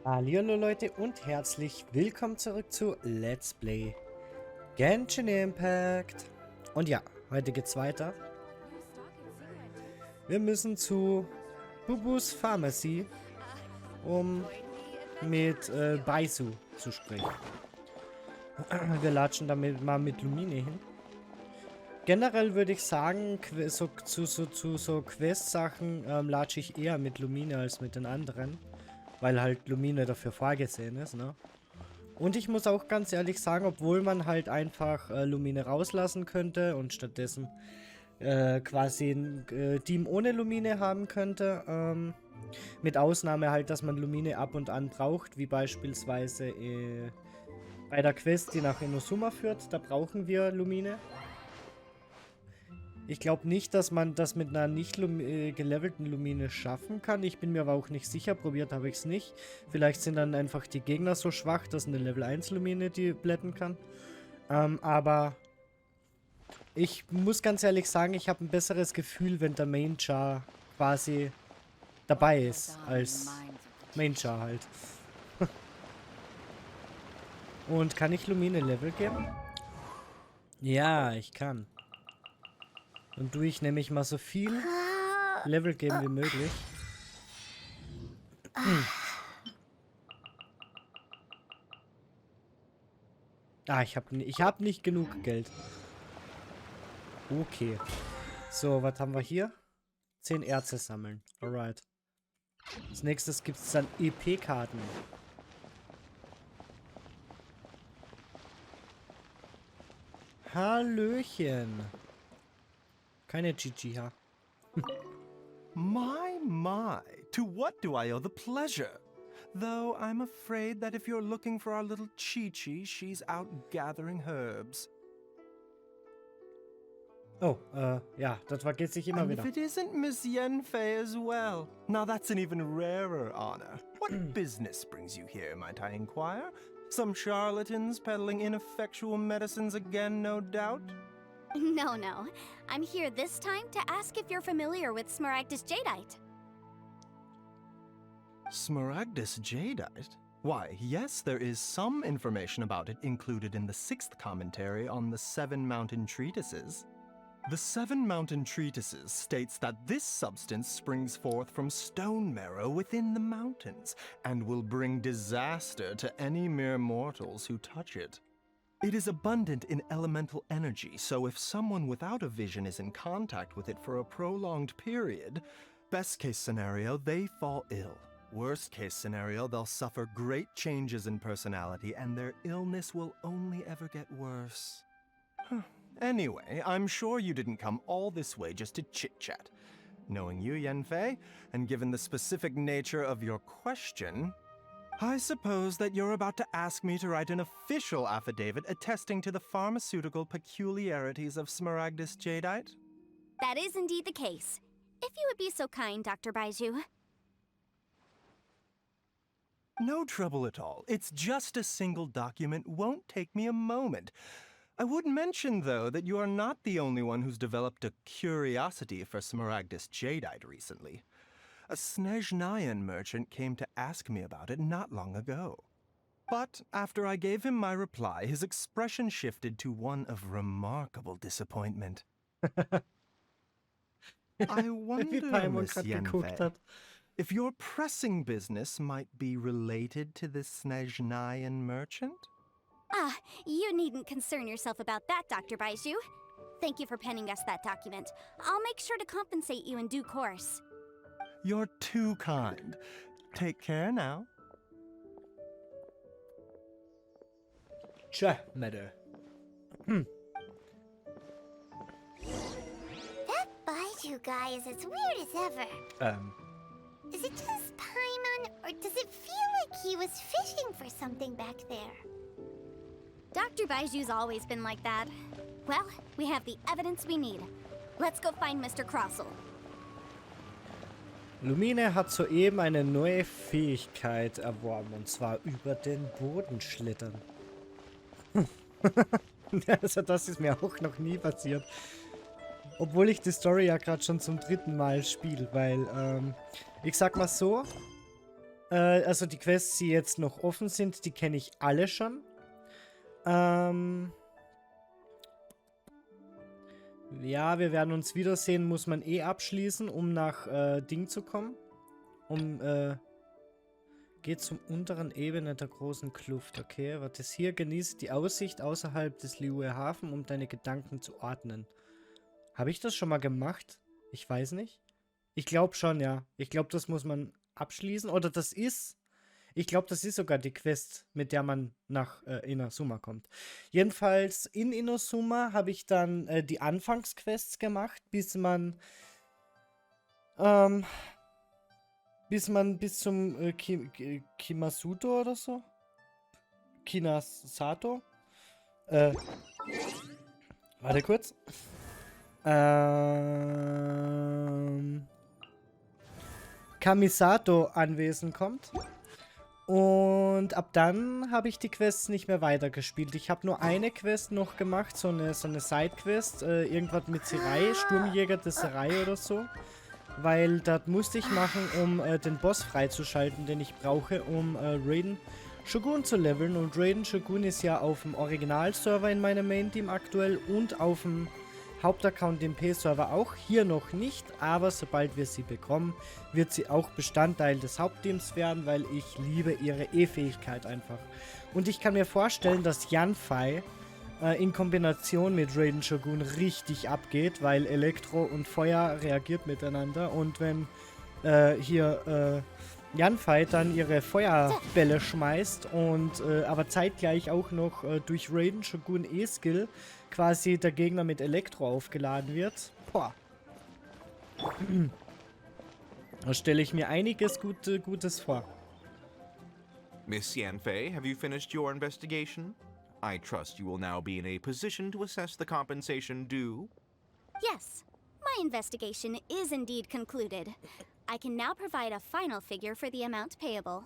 Hallihallo Leute und herzlich willkommen zurück zu Let's Play Genshin Impact. Und ja, heute geht's weiter. Wir müssen zu Bubus Pharmacy, um mit Baisu zu sprechen. Wir latschen damit mal mit Lumine hin. Generell würde ich sagen, zu so Quest-Sachen latsche ich eher mit Lumine als mit den anderen. Weil halt Lumine dafür vorgesehen ist, ne? Und ich muss auch ganz ehrlich sagen, obwohl man halt einfach Lumine rauslassen könnte und stattdessen quasi ein Team ohne Lumine haben könnte, mit Ausnahme halt, dass man Lumine ab und an braucht, wie beispielsweise bei der Quest, die nach Inosuma führt, da brauchen wir Lumine. Ich glaube nicht, dass man das mit einer nicht gelevelten Lumine schaffen kann. Ich bin mir aber auch nicht sicher. Probiert habe ich es nicht. Vielleicht sind dann einfach die Gegner so schwach, dass eine Level 1 Lumine die blätten kann. Aber ich muss ganz ehrlich sagen, ich habe ein besseres Gefühl, wenn der Main Char quasi dabei ist, als Main Char halt. Und kann ich Lumine Level geben? Ja, ich kann. Dann tue ich nämlich mal so viel Level geben wie möglich. Ich hab nicht genug Geld. Okay. So, was haben wir hier? 10 Erze sammeln. Alright. Als nächstes gibt es dann EP-Karten. Hallöchen. Keine GG, ha. My, to what do I owe the pleasure? Though I'm afraid that if you're looking for our little Chi-Chi, she's out gathering herbs. Oh, ja, das vergisst sich immer and wieder. if it isn't Miss Yenfei as well. Now that's an even rarer honor. What business brings you here, might I inquire? Some charlatans peddling ineffectual medicines again, no doubt? No. I'm here this time to ask if you're familiar with Smaragdus Jadeite. Smaragdus Jadeite? Why, yes, there is some information about it included in the 6th commentary on the 7 Mountain Treatises. The 7 Mountain Treatises states that this substance springs forth from stone marrow within the mountains, and will bring disaster to any mere mortals who touch it. It is abundant in elemental energy, so if someone without a vision is in contact with it for a prolonged period, best case scenario, they fall ill. Worst case scenario, they'll suffer great changes in personality and their illness will only ever get worse. Anyway, I'm sure you didn't come all this way just to chit-chat. Knowing you, Yenfei, and given the specific nature of your question, I suppose that you're about to ask me to write an official affidavit attesting to the pharmaceutical peculiarities of Smaragdus Jadeite? That is indeed the case. If you would be so kind, Dr. Baiju. No trouble at all. It's just a single document. Won't take me a moment. I would mention, though, that you are not the only one who's developed a curiosity for Smaragdus Jadeite recently. A Snezhnayan merchant came to ask me about it not long ago. But after I gave him my reply, his expression shifted to one of remarkable disappointment. I wonder, Miss Yenfei, if your pressing business might be related to this Snezhnayan merchant? You needn't concern yourself about that, Dr. Baiju. Thank you for penning us that document. I'll make sure to compensate you in due course. You're too kind. Take care now. Tja, Mädel. That Baiju guy is as weird as ever. Is it just Paimon, or does it feel like he was fishing for something back there? Dr. Baiju's always been like that. Well, we have the evidence we need. Let's go find Mr. Crossel. Lumine hat soeben eine neue Fähigkeit erworben, und zwar über den Boden schlittern. Also das ist mir auch noch nie passiert. Obwohl ich die Story ja gerade schon zum 3. Mal spiele, weil, ich sag mal so, Also die Quests, die jetzt noch offen sind, die kenne ich alle schon. Ja, wir werden uns wiedersehen, muss man eh abschließen, um nach Ding zu kommen. Geht zum unteren Ebene der großen Kluft. Okay, was ist hier? Genieße die Aussicht außerhalb des Liyue Hafen, um deine Gedanken zu ordnen. Habe ich das schon mal gemacht? Ich weiß nicht. Ich glaube schon, ja. Ich glaube, das muss man abschließen. Oder das ist... Ich glaube, das ist sogar die Quest, mit der man nach Inazuma kommt. Jedenfalls in Inazuma habe ich dann die Anfangsquests gemacht, bis man bis zum Kimasuto oder so. Kinasato. Warte kurz. Kamisato anwesend kommt. Und ab dann habe ich die Quests nicht mehr weitergespielt. Ich habe nur eine Quest noch gemacht, so eine Side-Quest. Irgendwas mit Serai, Sturmjäger des Serai oder so. Weil das musste ich machen, um den Boss freizuschalten, den ich brauche, um Raiden Shogun zu leveln. Und Raiden Shogun ist ja auf dem Originalserver in meinem Main-Team aktuell und auf dem Hauptaccount im P-Server auch. Hier noch nicht, aber sobald wir sie bekommen, wird sie auch Bestandteil des Hauptteams werden, weil ich liebe ihre E-Fähigkeit einfach. Und ich kann mir vorstellen, dass Yanfei in Kombination mit Raiden Shogun richtig abgeht, weil Elektro und Feuer reagiert miteinander und wenn Yanfei dann ihre Feuerbälle schmeißt und aber zeitgleich auch noch durch Raiden Shogun E-Skill quasi der Gegner mit Elektro aufgeladen wird, boah. Da stelle ich mir einiges Gutes vor. Miss Yanfei, have you finished your investigation? I trust you will now be in a position to assess the compensation due. Yes, my investigation is indeed concluded. I can now provide a final figure for the amount payable.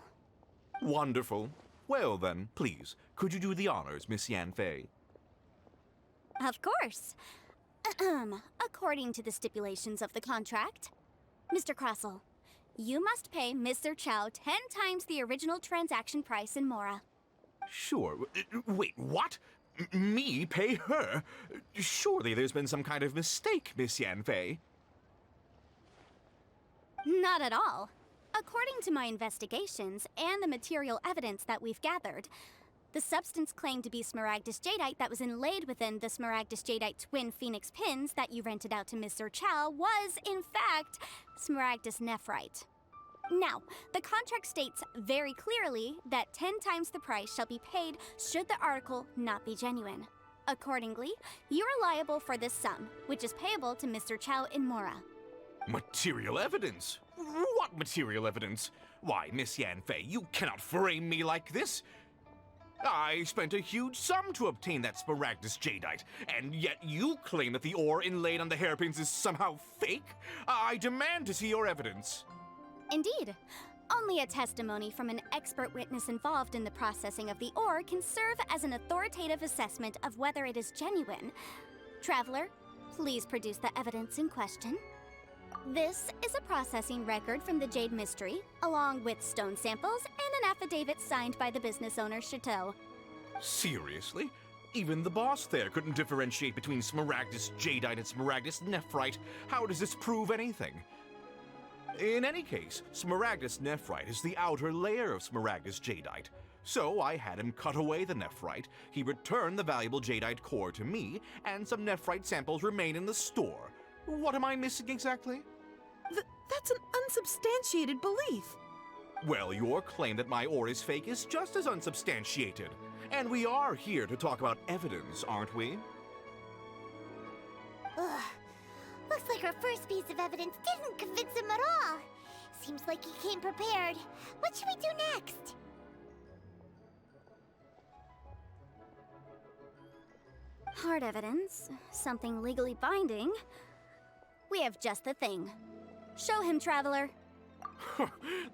Wonderful. Well then, please, could you do the honors, Miss Yanfei? Of course. According to the stipulations of the contract, Mr. Crossell, you must pay Mr. Chow 10 times the original transaction price in Mora. Sure. Wait, what? Me pay her? Surely there's been some kind of mistake, Miss Yanfei. Not at all. According to my investigations and the material evidence that we've gathered, the substance claimed to be Smaragdus Jadeite that was inlaid within the Smaragdus Jadeite twin phoenix pins that you rented out to Mr. Chow was, in fact, Smaragdus Nephrite. Now, the contract states very clearly that 10 times the price shall be paid should the article not be genuine. Accordingly, you are liable for this sum, which is payable to Mr. Chow in Mora. Material evidence? What material evidence? Why, Miss Yanfei, you cannot frame me like this. I spent a huge sum to obtain that Smaragdus Jadeite, and yet you claim that the ore inlaid on the hairpins is somehow fake? I demand to see your evidence. Indeed. Only a testimony from an expert witness involved in the processing of the ore can serve as an authoritative assessment of whether it is genuine. Traveler, please produce the evidence in question. This is a processing record from the Jade Mystery, along with stone samples and an affidavit signed by the business owner, Chateau. Seriously? Even the boss there couldn't differentiate between Smaragdus Jadeite and Smaragdus Nephrite. How does this prove anything? In any case, Smaragdus Nephrite is the outer layer of Smaragdus Jadeite. So I had him cut away the Nephrite, he returned the valuable Jadeite core to me, and some Nephrite samples remain in the store. What am I missing exactly? That's an unsubstantiated belief. Well, your claim that my ore is fake is just as unsubstantiated. And we are here to talk about evidence, aren't we? Ugh. Looks like our first piece of evidence didn't convince him at all. Seems like he came prepared. What should we do next? Hard evidence, something legally binding. We have just the thing. Show him, Traveler.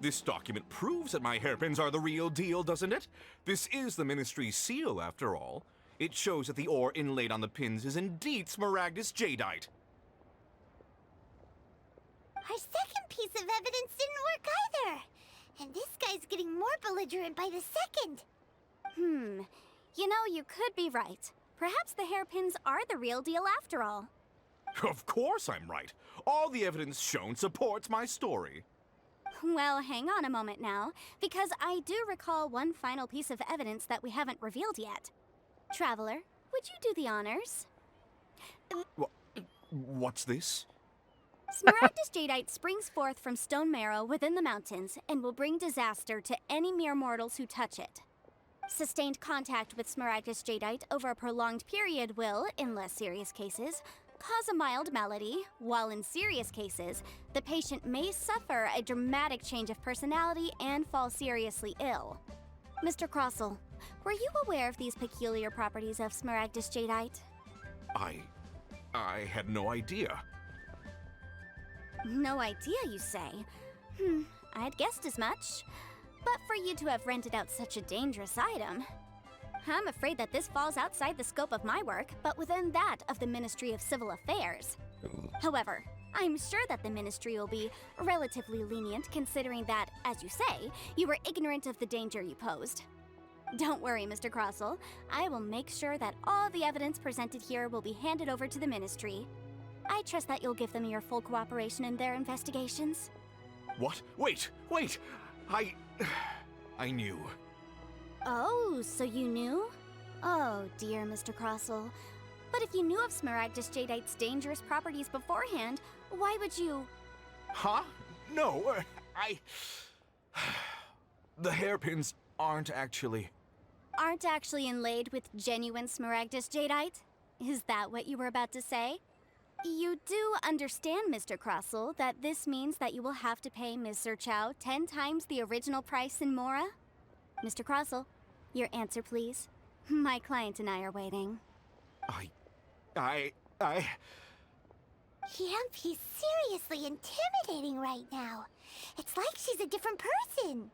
This document proves that my hairpins are the real deal, doesn't it? This is the Ministry's seal, after all. It shows that the ore inlaid on the pins is indeed Smaragdus Jadeite. Our second piece of evidence didn't work either. And this guy's belligerent by the second. You know, you could be right. Perhaps the hairpins are the real deal after all. Of course I'm right. All the evidence shown supports my story. Well, hang on a moment now, because I do recall one final piece of evidence that we haven't revealed yet. Traveler, would you do the honors? What's this? Smaragdus jadeite springs forth from stone marrow within the mountains and will bring disaster to any mere mortals who touch it. Sustained contact with Smaragdus jadeite over a prolonged period will, in less serious cases, cause a mild malady, while in serious cases, the patient may suffer a dramatic change of personality and fall seriously ill. Mr. Crossell, were you aware of these peculiar properties of Smaragdus jadeite? I had no idea. No idea, you say? I'd guessed as much. But for you to have rented out such a dangerous item, I'm afraid that this falls outside the scope of my work, but within that of the Ministry of Civil Affairs. However, I'm sure that the Ministry will be relatively lenient considering that, as you say, you were ignorant of the danger you posed. Don't worry, Mr. Crossell. I will make sure that all the evidence presented here will be handed over to the Ministry. I trust that you'll give them your full cooperation in their investigations. What? Wait! I knew. Oh, so you knew? Oh, dear Mr. Crossell. But if you knew of Smaragdus jadeite's dangerous properties beforehand, why would you... Huh? No, The hairpins aren't actually inlaid with genuine Smaragdus jadeite? Is that what you were about to say? You do understand, Mr. Crossell, that this means that you will have to pay Ms. Zerchow 10 times the original price in Mora? Mr. Crossell, your answer, please. My client and I are waiting. Yep, he's seriously intimidating right now. It's like she's a different person.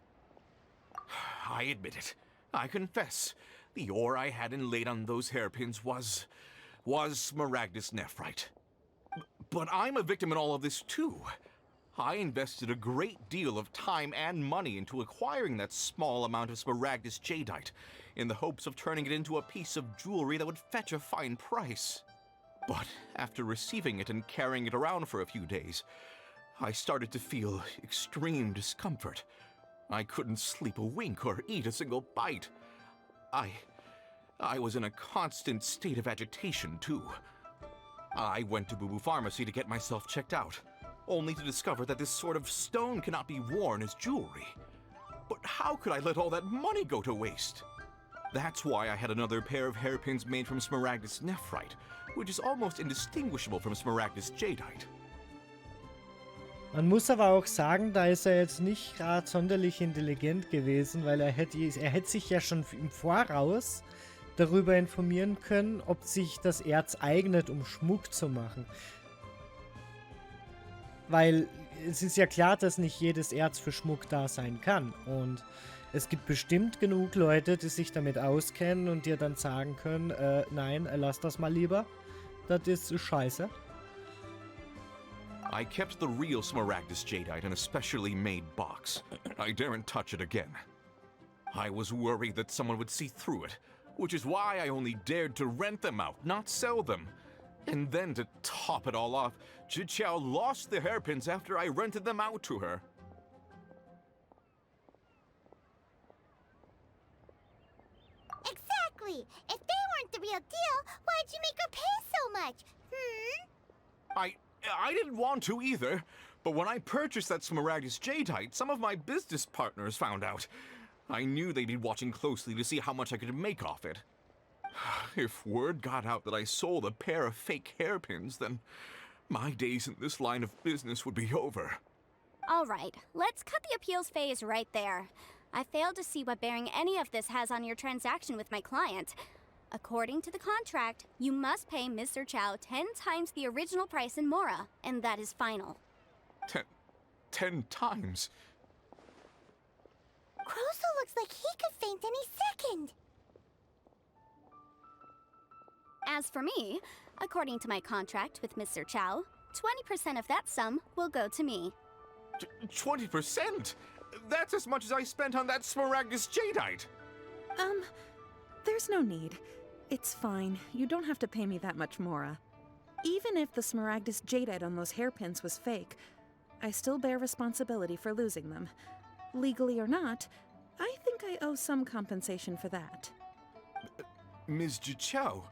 I admit it. I confess. The ore I had inlaid on those hairpins was Smaragdus nephrite. But I'm a victim in all of this too. I invested a great deal of time and money into acquiring that small amount of Smaragdus jadeite in the hopes of turning it into a piece of jewelry that would fetch a fine price. But after receiving it and carrying it around for a few days, I started to feel extreme discomfort. I couldn't sleep a wink or eat a single bite. I was in a constant state of agitation too. I went to Boo Boo Pharmacy to get myself checked out, only to discover that this sort of stone cannot be worn as jewelry. But how could I let all that money go to waste? That's why I had another pair of hairpins made from Smaragdus nephrite, which is almost indistinguishable from Smaragdus jadeite. Man muss aber auch sagen, da ist er jetzt nicht gerade sonderlich intelligent gewesen, weil er hätte sich ja schon im Voraus darüber informieren können, ob sich das Erz eignet, um Schmuck zu machen. Weil es ist ja klar, dass nicht jedes Erz für Schmuck da sein kann. Und es gibt bestimmt genug Leute, die sich damit auskennen und dir dann sagen können, nein, lass das mal lieber. Das ist scheiße. I kept the real Smaragdus jadeite in a specially made box. I daren't touch it again. I was worried that someone would see through it, which is why I only dared to rent them out, not sell them. And then to top it all off, Zhiqiao lost the hairpins after I rented them out to her. Exactly! If they weren't the real deal, why'd you make her pay so much? I didn't want to either, but when I purchased that Smaragdus jadeite, some of my business partners found out. I knew they'd be watching closely to see how much I could make off it. If word got out that I sold a pair of fake hairpins, then my days in this line of business would be over. All right, let's cut the appeals phase right there. I failed to see what bearing any of this has on your transaction with my client. According to the contract, you must pay Ms. Zerchow 10 times the original price in Mora, and that is final. 10 times? Crossell looks like he could faint any second. As for me, according to my contract with Ms. Zerchow, 20% of that sum will go to me. 20%? That's as much as I spent on that Smaragdus Jadeite. There's no need. It's fine. You don't have to pay me that much more. Even if the Smaragdus Jadeite on those hairpins was fake, I still bear responsibility for losing them. Legally or not, I think I owe some compensation for that. Ms. Jichao,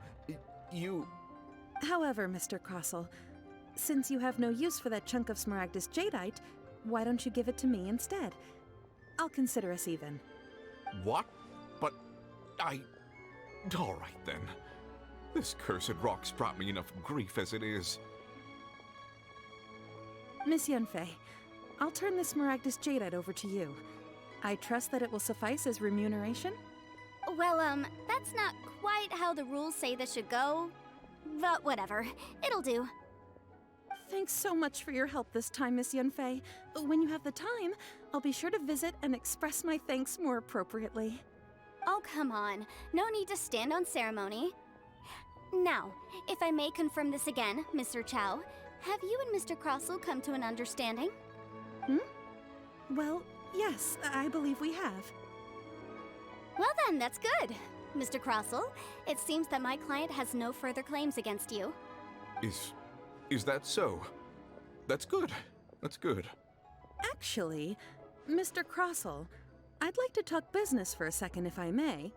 you... However, Mr. Crossell, since you have no use for that chunk of Smaragdus Jadeite, why don't you give it to me instead? I'll consider us even. What? But all right then. This cursed rock's brought me enough grief as it is. Miss Yunfei, I'll turn this Smaragdus Jadeite over to you. I trust that it will suffice as remuneration? Well, that's not quite how the rules say this should go. But whatever. It'll do. Thanks so much for your help this time, Miss Yunfei. When you have the time, I'll be sure to visit and express my thanks more appropriately. Oh, come on. No need to stand on ceremony. Now, if I may confirm this again, Mr. Chow, have you and Mr. Crossell come to an understanding? Well, yes, I believe we have. Well then, that's good. Mr. Crossell, it seems that my client has no further claims against you. Is that so? That's good. That's good. Actually, Mr. Crossell, I'd like to talk business for a second if I may.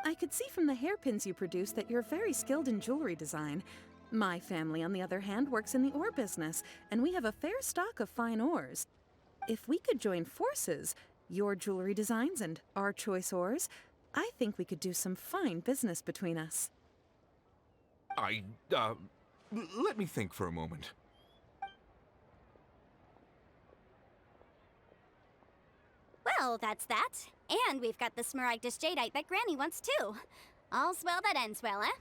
I could see from the hairpins you produce that you're very skilled in jewelry design. My family, on the other hand, works in the ore business, and we have a fair stock of fine ores. If we could join forces, your jewelry designs and our choice ores, I think we could do some fine business between us. Let me think for a moment. Well, that's that. And we've got the Smaragdus Jadeite that Granny wants too. All's well that ends well, eh?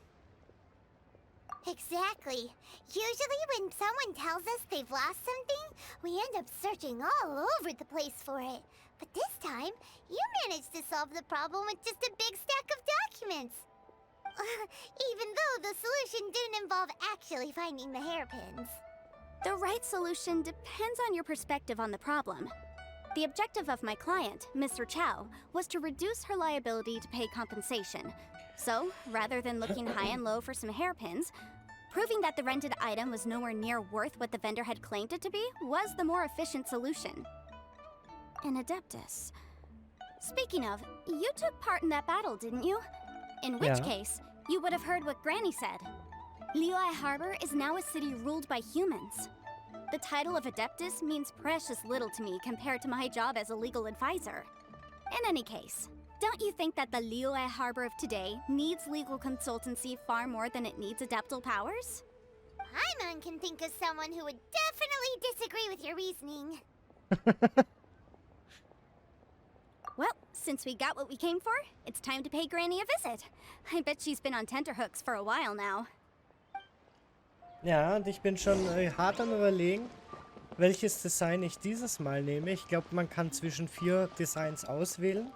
Exactly. Usually when someone tells us they've lost something, we end up searching all over the place for it. But this time, you managed to solve the problem with just a big stack of documents. Even though the solution didn't involve actually finding the hairpins. The right solution depends on your perspective on the problem. The objective of my client, Mr. Chow, was to reduce her liability to pay compensation. So, rather than looking high and low for some hairpins, proving that the rented item was nowhere near worth what the vendor had claimed it to be was the more efficient solution. An Adeptus. Speaking of, you took part in that battle, didn't you? In which case, you would have heard what Granny said. Liyue Harbor is now a city ruled by humans. The title of Adeptus means precious little to me compared to my job as a legal advisor. In any case, don't you think that the Liyue Harbor of today needs legal consultancy far more than it needs adeptal powers? Paimon can think of someone who would definitely disagree with your reasoning. Well, since we got what we came for, it's time to pay Granny a visit. I bet she's been on tenterhooks for a while now. Ja, und ich bin schon hart am Überlegen, welches Design ich dieses Mal nehme. Ich glaube, man kann zwischen 4 Designs auswählen.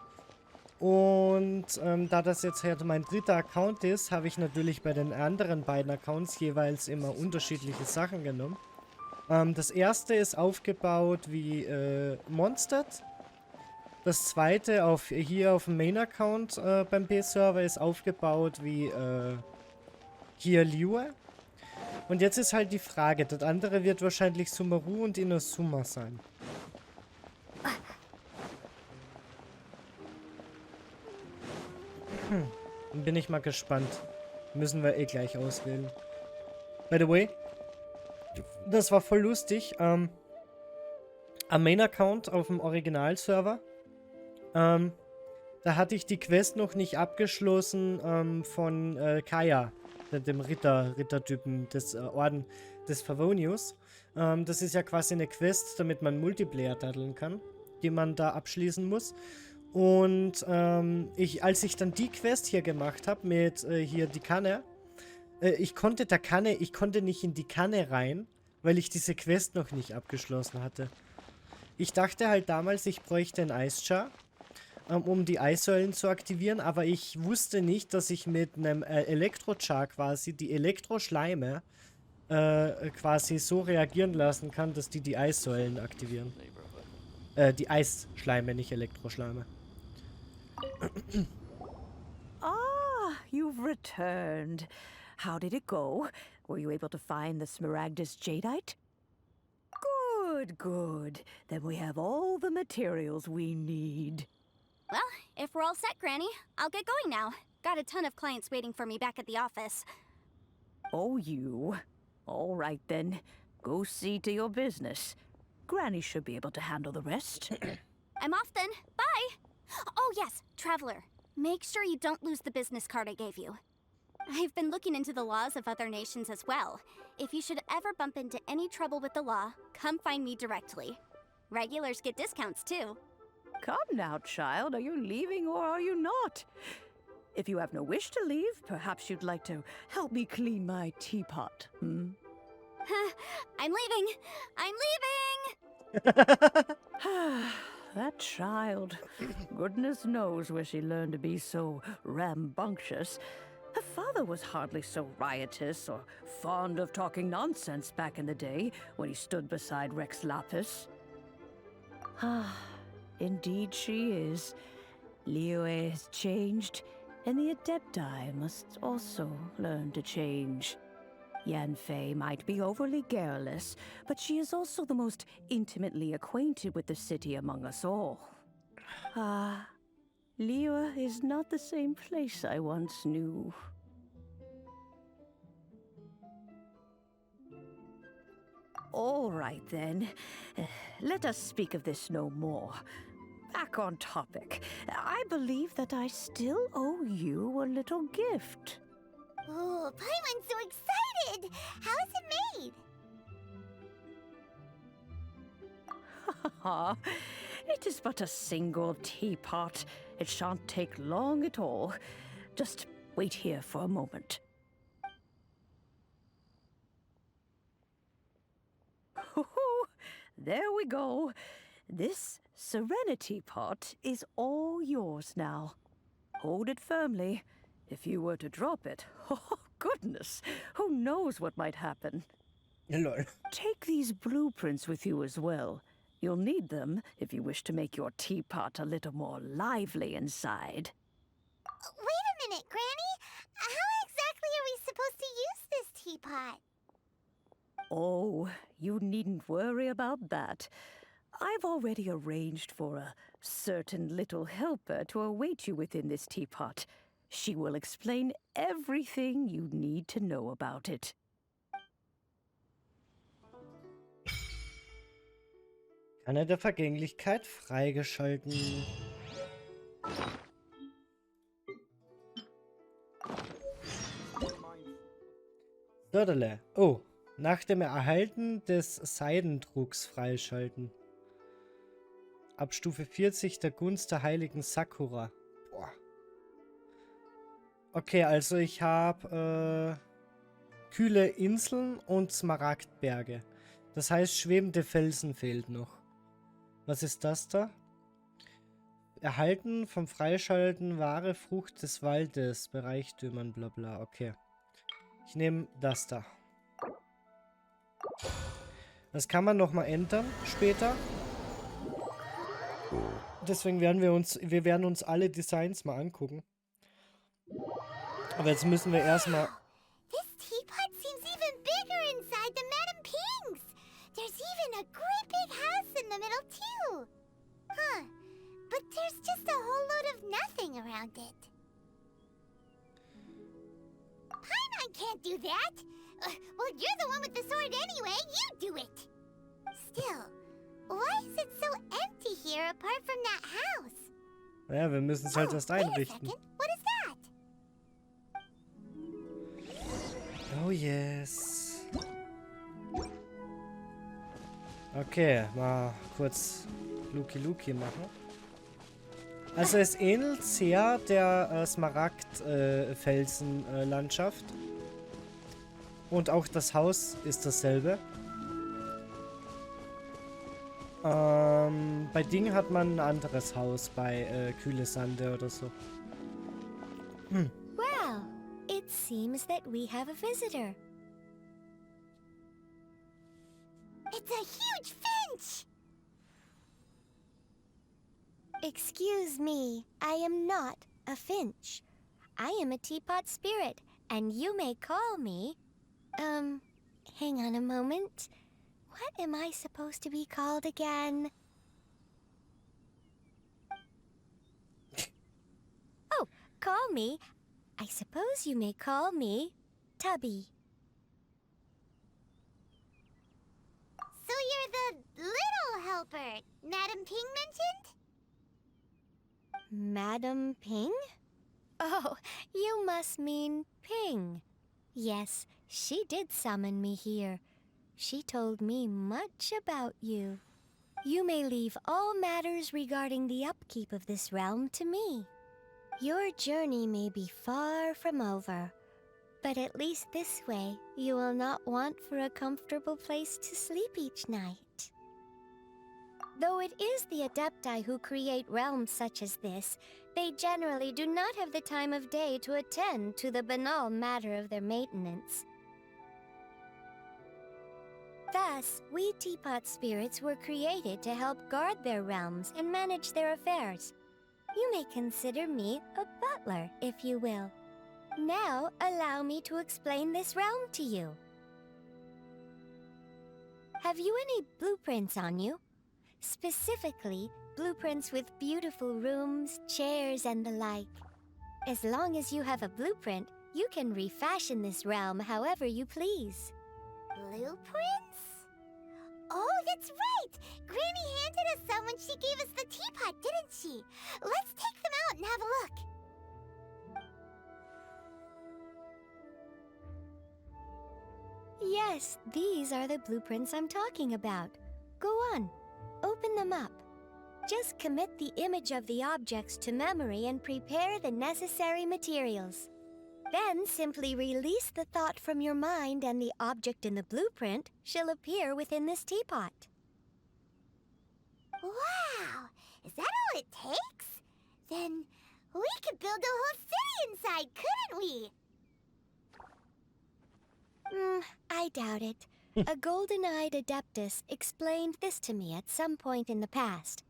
Und da das jetzt halt mein dritter Account ist, habe ich natürlich bei den anderen beiden Accounts jeweils immer unterschiedliche Sachen genommen. Das erste ist aufgebaut wie Monstered. Das zweite hier auf dem Main-Account beim B-Server ist aufgebaut wie hier Liyue. Und jetzt ist halt die Frage, das andere wird wahrscheinlich Sumeru und Inazuma sein. Dann bin ich mal gespannt. Müssen wir eh gleich auswählen. By the way, das war voll lustig. Am Main-Account auf dem Original-Server, da hatte ich die Quest noch nicht abgeschlossen von Kaya, dem Rittertypen des Orden des Favonius. Das ist ja quasi eine Quest, damit man Multiplayer daddeln kann, die man da abschließen muss. Und als ich dann die Quest hier gemacht habe mit hier die Kanne, ich konnte nicht in die Kanne rein, weil ich diese Quest noch nicht abgeschlossen hatte. Ich dachte halt damals, ich bräuchte einen Eisjar, um die Eissäulen zu aktivieren, aber ich wusste nicht, dass ich mit einem Elektrochar quasi die Elektroschleime quasi so reagieren lassen kann, dass die Eissäulen aktivieren. Die Eisschleime, nicht Elektroschleime. Ah, you've returned. How did it go? Were you able to find the Smaragdus Jadeite? Good, good. Then we have all the materials we need. Well, if we're all set, Granny, I'll get going now. Got a ton of clients waiting for me back at the office. Oh, you. All right, then. Go see to your business. Granny should be able to handle the rest. I'm off then. Bye! Oh yes, Traveler. Make sure you don't lose the business card I gave you. I've been looking into the laws of other nations as well. If you should ever bump into any trouble with the law, come find me directly. Regulars get discounts too. Come now, child. Are you leaving or are you not? If you have no wish to leave, perhaps you'd like to help me clean my teapot, hmm? I'm leaving! I'm leaving! That child. Goodness knows where she learned to be so rambunctious. Her father was hardly so riotous or fond of talking nonsense back in the day when he stood beside Rex Lapis. Indeed she is. Liyue has changed, and the Adepti must also learn to change. Yanfei might be overly garrulous, but she is also the most intimately acquainted with the city among us all. Liyue is not the same place I once knew. All right, then. Let us speak of this no more. Back on topic. I believe that I still owe you a little gift. Oh, Paimon's so excited! How is it made? It is but a single teapot. It shan't take long at all. Just wait here for a moment. There we go. This Serenity pot is all yours now. Hold it firmly. If you were to drop it, oh goodness, who knows what might happen. Lol. Take these blueprints with you as well. You'll need them if you wish to make your teapot a little more lively inside. Wait a minute, Granny. How exactly are we supposed to use this teapot? Oh, you needn't worry about that. I've already arranged for a certain little helper to await you within this teapot. She will explain everything you need to know about it. Kanne der Vergänglichkeit freigeschalten. Dödele. Oh, nach dem Erhalten des Seidendrucks freischalten. Ab Stufe 40 der Gunst der heiligen Sakura. Boah. Okay, also ich habe kühle Inseln und Smaragdberge. Das heißt, schwebende Felsen fehlt noch. Was ist das da? Erhalten vom Freischalten wahre Frucht des Waldes bei Reichtümern, bla bla. Okay. Ich nehme das da. Das kann man nochmal ändern später. Deswegen werden wir werden uns alle Designs mal angucken. Aber jetzt müssen wir erstmal... This teapot seems even bigger inside than Madame Ping's. There's even a great big house in the middle too. Huh. But there's just a whole load of nothing around it. Paimon can't do that. Well, you're the one with the sword anyway. You do it. Still, why is it so empty here apart from that house? Ja, wir müssen es halt erst einrichten. What is that? Oh yes. Okay, mal kurz Luki machen. Also es ähnelt sehr der Smaragd-Felsen-Landschaft. Und auch das Haus ist dasselbe. Bei Ding hat man ein anderes Haus, bei Kühle Sande oder so. Well, it seems that we have a visitor. It's a huge finch! Excuse me, I am not a finch. I am a teapot spirit, and you may call me... hang on a moment. What am I supposed to be called again? Oh, call me. I suppose you may call me Tubby. So you're the little helper Madam Ping mentioned? Madam Ping? Oh, you must mean Ping. Yes, she did summon me here. She told me much about you. You may leave all matters regarding the upkeep of this realm to me. Your journey may be far from over, but at least this way you will not want for a comfortable place to sleep each night. Though it is the Adepti who create realms such as this, they generally do not have the time of day to attend to the banal matter of their maintenance. Thus, we teapot spirits were created to help guard their realms and manage their affairs. You may consider me a butler, if you will. Now, allow me to explain this realm to you. Have you any blueprints on you? Specifically, blueprints with beautiful rooms, chairs, and the like. As long as you have a blueprint, you can refashion this realm however you please. Blueprints? Oh, that's right! Granny handed us some when she gave us the teapot, didn't she? Let's take them out and have a look. Yes, these are the blueprints I'm talking about. Go on, open them up. Just commit the image of the objects to memory and prepare the necessary materials. Then simply release the thought from your mind and the object in the blueprint shall appear within this teapot. Wow! Is that all it takes? Then we could build a whole city inside, couldn't we? I doubt it. A golden-eyed adeptus explained this to me at some point in the past.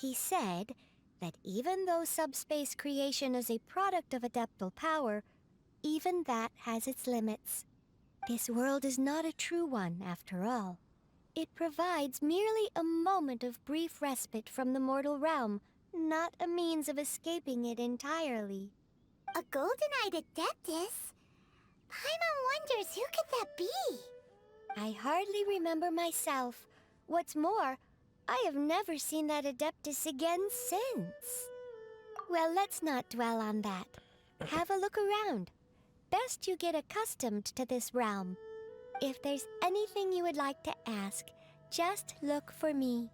He said that even though subspace creation is a product of adeptal power, even that has its limits. This world is not a true one, after all. It provides merely a moment of brief respite from the mortal realm, not a means of escaping it entirely. A golden-eyed adeptus? Paimon wonders who could that be? I hardly remember myself. What's more, I have never seen that adeptus again since. Well, let's not dwell on that. Have a look around. Best you get accustomed to this realm. If there's anything you would like to ask, just look for me.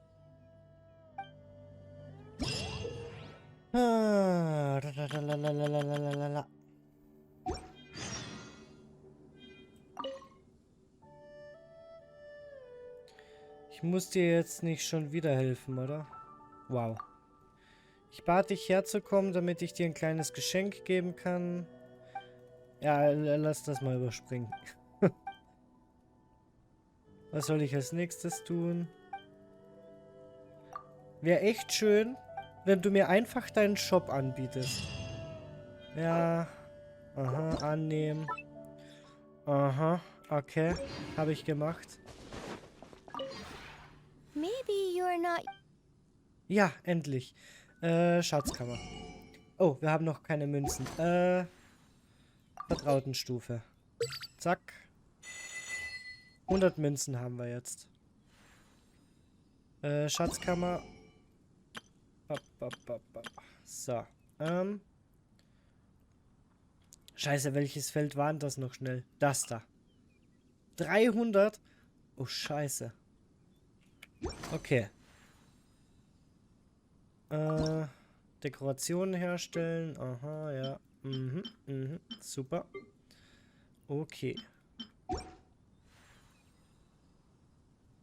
Ich muss dir jetzt nicht schon wieder helfen, oder? Wow. Ich bat dich herzukommen, damit ich dir ein kleines Geschenk geben kann. Ja, lass das mal überspringen. Was soll ich als nächstes tun? Wäre echt schön, wenn du mir einfach deinen Shop anbietest. Ja. Aha, annehmen. Aha, okay. Habe ich gemacht. Maybe you're not... Ja, endlich. Schatzkammer. Oh, wir haben noch keine Münzen. Vertrautenstufe. Zack. 100 Münzen haben wir jetzt. Schatzkammer. So. Scheiße, welches Feld war denn das noch schnell? Das da. 300? Oh, scheiße. Okay. Dekorationen herstellen. Aha, ja. Super. Okay.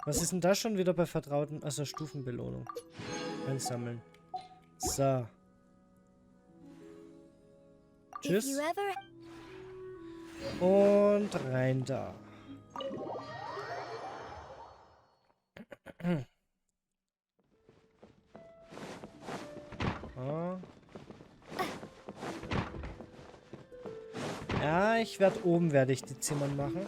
Was ist denn da schon wieder bei Vertrauten? Also Stufenbelohnung. Einsammeln. So. Tschüss. Und rein da. Ja, oben werde ich die Zimmern machen.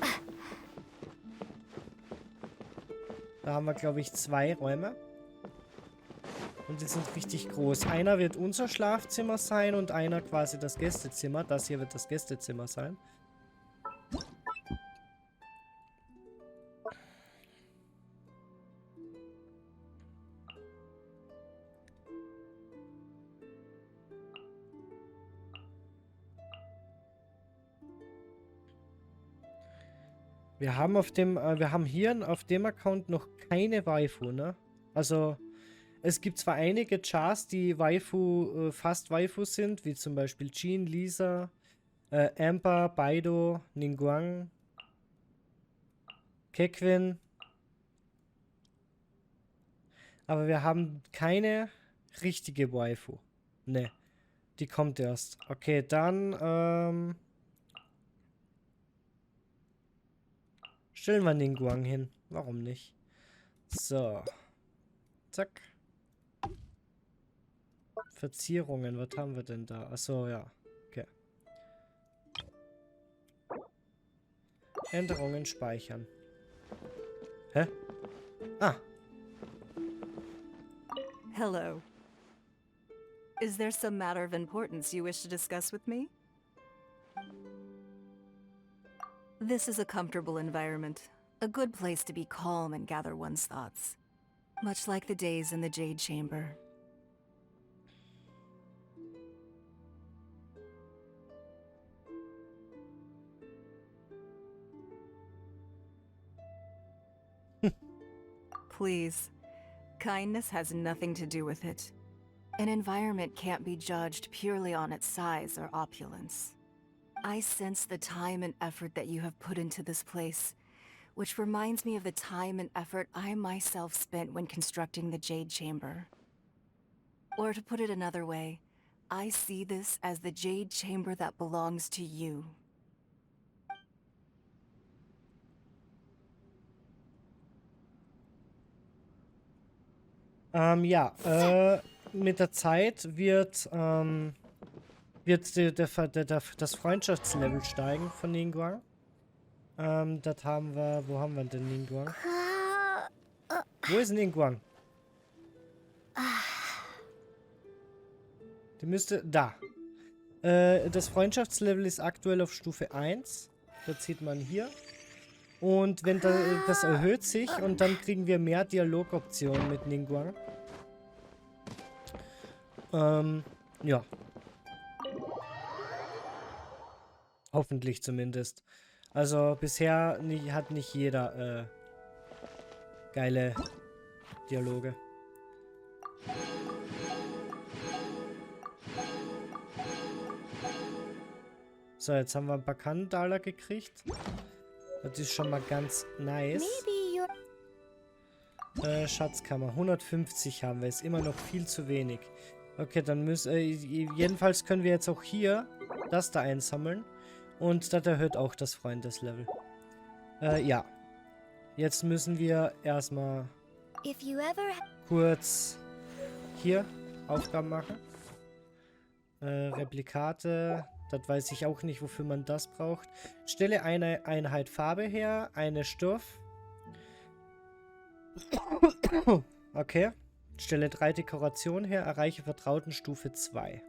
Da haben wir, glaube ich, 2 Räume. Und die sind richtig groß. Einer wird unser Schlafzimmer sein und einer quasi das Gästezimmer. Das hier wird das Gästezimmer sein. Wir haben hier auf dem Account noch keine Waifu, ne? Also, es gibt zwar einige Chars, die Waifu, fast Waifu sind, wie zum Beispiel Jean, Lisa, Amber, Baido, Ningguang, Kekwin. Aber wir haben keine richtige Waifu. Ne, die kommt erst. Okay, dann, stellen wir Ningguang hin. Warum nicht? So. Zack. Verzierungen, was haben wir denn da? Achso, ja. Okay. Änderungen speichern. Hä? Ah. Hello. Is there some matter of importance you wish to discuss with me? This is a comfortable environment, a good place to be calm and gather one's thoughts. Much like the days in the Jade Chamber. Please, kindness has nothing to do with it. An environment can't be judged purely on its size or opulence. I sense the time and effort that you have put into this place, which reminds me of the time and effort I myself spent when constructing the Jade Chamber. Or to put it another way, I see this as the Jade Chamber that belongs to you. Mit der Zeit wird das Freundschaftslevel steigen von Ningguang. Das haben wir, wo haben wir denn Ningguang? Wo ist Ningguang? Die müsste, da. Das Freundschaftslevel ist aktuell auf Stufe 1. Das sieht man hier. Und wenn das erhöht sich und dann kriegen wir mehr Dialogoptionen mit Ningguang. Ja. Hoffentlich zumindest. Also bisher hat nicht jeder geile Dialoge. So, jetzt haben wir ein paar Kannendaler gekriegt. Das ist schon mal ganz nice. Schatzkammer. 150 haben wir. Ist immer noch viel zu wenig. Okay, dann müssen... jedenfalls können wir jetzt auch hier das da einsammeln. Und das erhöht auch das Freundeslevel. Ja. Jetzt müssen wir erstmal kurz hier Aufgaben machen. Replikate. Das weiß ich auch nicht, wofür man das braucht. Stelle eine Einheit Farbe her, eine Stoff. Okay. Stelle 3 Dekorationen her, erreiche Vertrauten Stufe 2.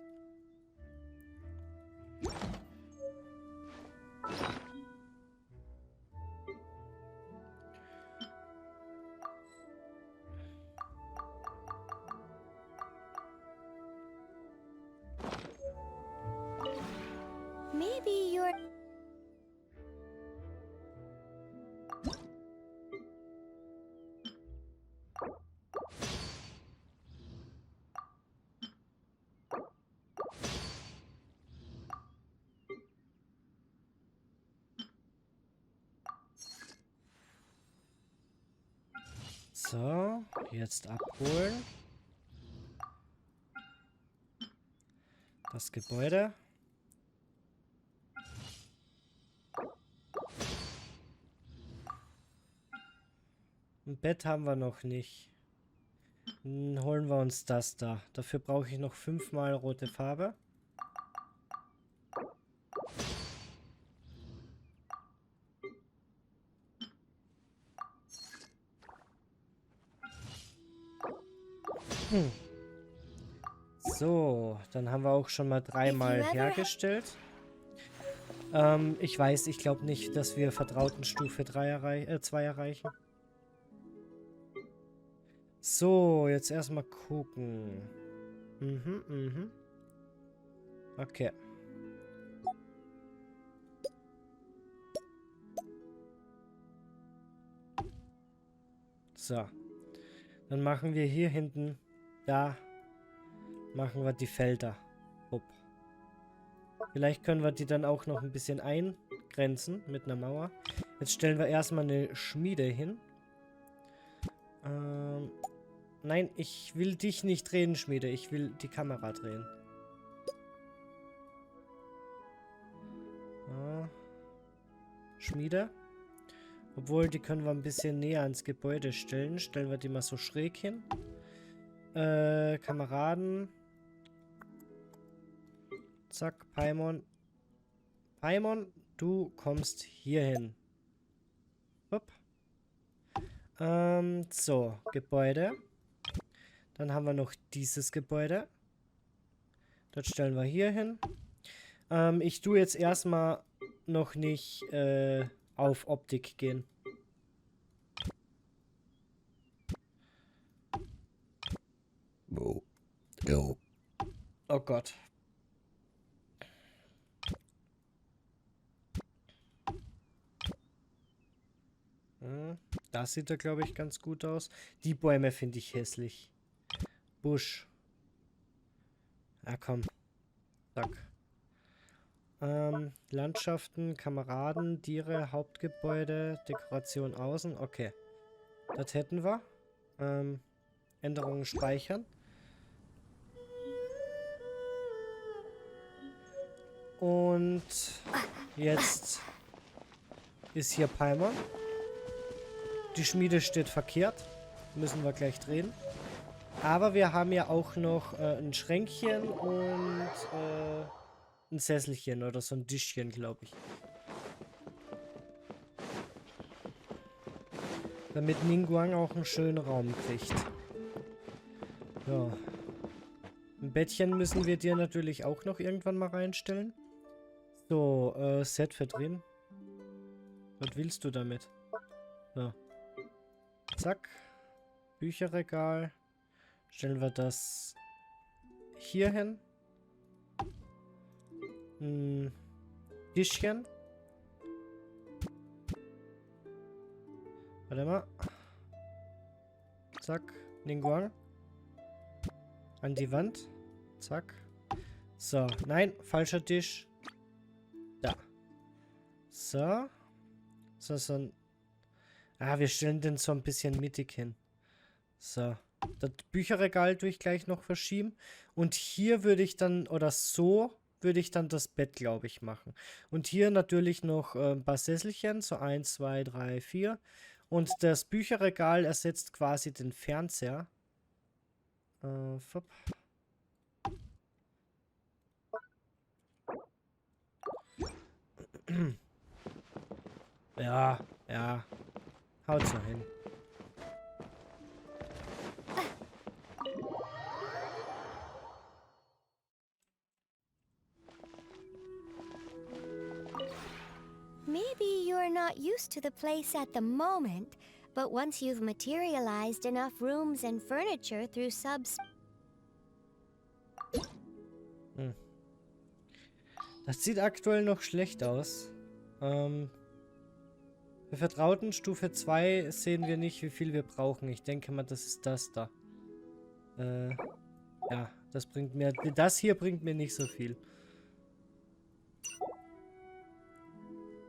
So, jetzt abholen. Das Gebäude. Ein Bett haben wir noch nicht. Dann holen wir uns das da. Dafür brauche ich noch 5-mal rote Farbe. So, dann haben wir auch schon mal 3-mal hergestellt. Ich weiß, ich glaube nicht, dass wir Vertrautenstufe 2 erreichen. So, jetzt erstmal gucken. Okay. So. Dann machen wir hier hinten, da, machen wir die Felder. Hopp. Vielleicht können wir die dann auch noch ein bisschen eingrenzen mit einer Mauer. Jetzt stellen wir erstmal eine Schmiede hin. Nein, ich will dich nicht drehen, Schmiede. Ich will die Kamera drehen. Schmiede. Obwohl, die können wir ein bisschen näher ans Gebäude stellen. Stellen wir die mal so schräg hin. Kameraden. Zack, Paimon. Paimon, du kommst hier hin. Hopp. So, Gebäude. Dann haben wir noch dieses Gebäude. Das stellen wir hier hin. Ich tue jetzt erstmal noch nicht auf Optik gehen. Oh Gott. Das sieht da, glaube ich, ganz gut aus. Die Bäume finde ich hässlich. Busch. Ja, komm. Zack. Landschaften, Kameraden, Tiere, Hauptgebäude, Dekoration außen. Okay. Das hätten wir. Änderungen speichern. Und jetzt ist hier Palmer. Die Schmiede steht verkehrt. Müssen wir gleich drehen. Aber wir haben ja auch noch ein Schränkchen und ein Sesselchen oder so ein Tischchen, glaube ich. Damit Ningguang auch einen schönen Raum kriegt. Ja. Ein Bettchen müssen wir dir natürlich auch noch irgendwann mal reinstellen. So, Set verdrehen. Was willst du damit? So. Zack. Bücherregal. Stellen wir das hier hin. Tischchen. Warte mal. Zack. Ningguang. An die Wand. Zack. So. Nein, falscher Tisch. Da. So. So. Wir stellen den so ein bisschen mittig hin. So. Das Bücherregal tue ich gleich noch verschieben. Und hier würde ich dann, oder so würde ich dann das Bett, glaube ich, machen. Und hier natürlich noch ein paar Sesselchen. So 1, 2, 3, 4. Und das Bücherregal ersetzt quasi den Fernseher. Ja. Haut so hin. Maybe you're not used to the place at the moment, but once you've materialized enough rooms and furniture through Das sieht aktuell noch schlecht aus. Für Vertrauten Stufe 2 sehen wir nicht, wie viel wir brauchen. Ich denke mal, das ist das da. Ja, das bringt mir... Das hier bringt mir nicht so viel.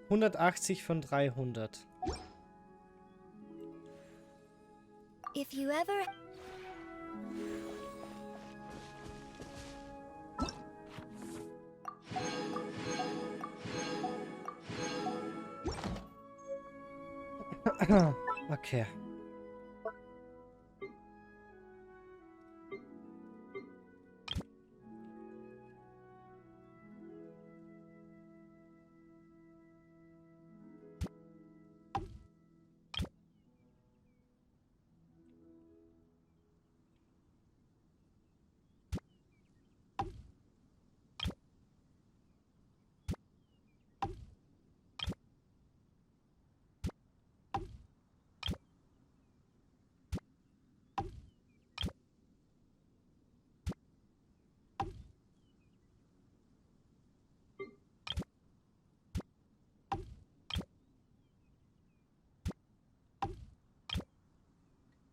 180 von 300. If you ever... Okay.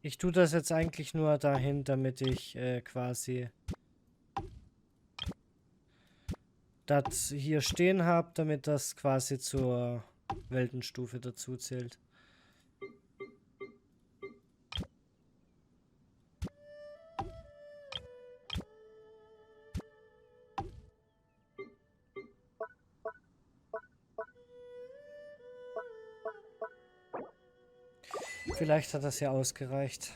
Ich tue das jetzt eigentlich nur dahin, damit ich quasi das hier stehen habe, damit das quasi zur Weltenstufe dazu zählt. Vielleicht hat das ja ausgereicht.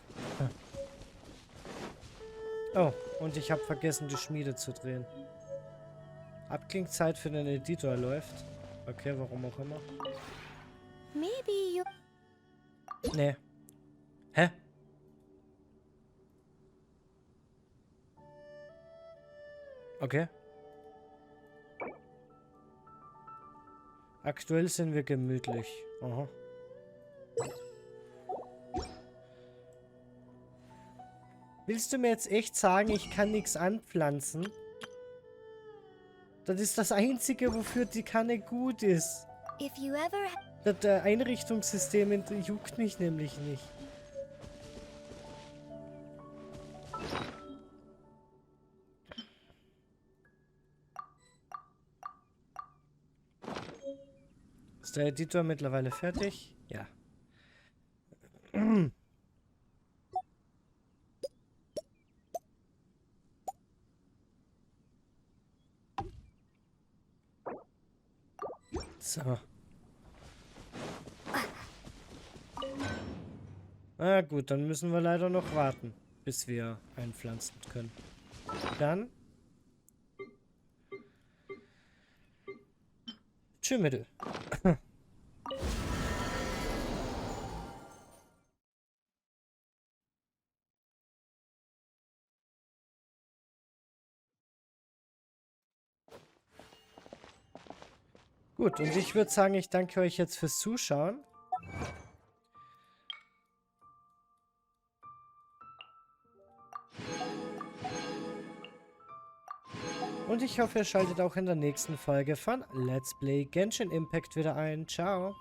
Oh, und ich habe vergessen, die Schmiede zu drehen. Abklingzeit für den Editor läuft. Okay, warum auch immer. Maybe you... Nee. Hä? Okay. Aktuell sind wir gemütlich. Aha. Willst du mir jetzt echt sagen, ich kann nichts anpflanzen? Das ist das Einzige, wofür die Kanne gut ist. If you ever... Das Einrichtungssystem juckt mich nämlich nicht. Ist der Editor mittlerweile fertig? Ja. So. Na gut, dann müssen wir leider noch warten, bis wir einpflanzen können. Dann. Tschüss. Gut, und ich würde sagen, ich danke euch jetzt fürs Zuschauen. Und ich hoffe, ihr schaltet auch in der nächsten Folge von Let's Play Genshin Impact wieder ein. Ciao.